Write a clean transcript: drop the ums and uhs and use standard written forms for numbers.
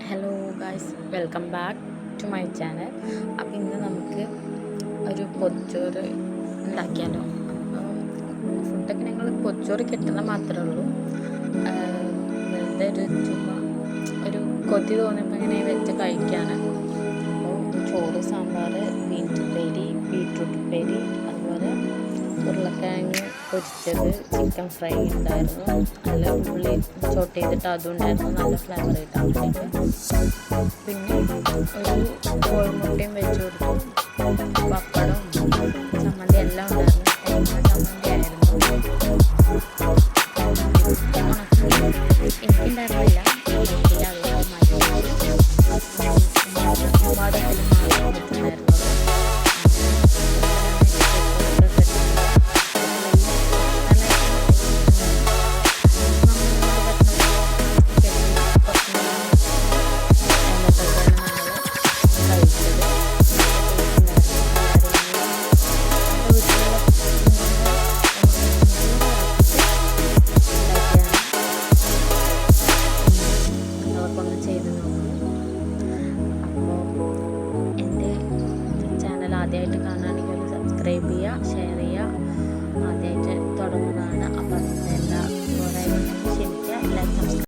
Hello guys, welcome back to my channel. അപ്പോൾ ഇന്ന് നമുക്ക് ഒരു പൊതിച്ചോറ് ഉണ്ടാക്കിയാലോ. ഫുഡൊക്കെ ഞങ്ങൾ പൊതിച്ചോറ് കിട്ടണ മാത്രമേ ഉള്ളൂ. വെറുതെ ഒരു കൊതി തോന്നിയപ്പോൾ ഇങ്ങനെ വെച്ച് കഴിക്കാണ്. അപ്പോൾ ചോറ്, സാമ്പാർ, ബീട്രൂട്ട് ഉപ്പേരി, അതുപോലെ ഉരുളക്കിഴങ്ങ് പൊരിച്ചത്, ചിക്കൻ ഫ്രൈ ഉണ്ടായിരുന്നു, നല്ല ഉള്ളി ചോട്ട് ചെയ്തിട്ട് അതും ഉണ്ടായിരുന്നു, നല്ല ഫ്ലേവർ കിട്ടാൻ വേണ്ടിയിട്ട്. പിന്നെ ഒരു കോഴിമുട്ടയും വെച്ച് കൊടുത്തു, പപ്പടം, ചമ്മന്തി എല്ലാം ഉണ്ടായിരുന്നു. തേങ്ങ ചമ്മന്തി ആയിരുന്നു. എനിക്കുണ്ടായിരുന്നില്ല, ആദ്യമായിട്ട് കാണുകയാണെങ്കിൽ സബ്സ്ക്രൈബ് ചെയ്യുക, ഷെയർ ചെയ്യുക. ആദ്യമായിട്ട് തുടങ്ങുന്നതാണ്. അപ്പം എല്ലാ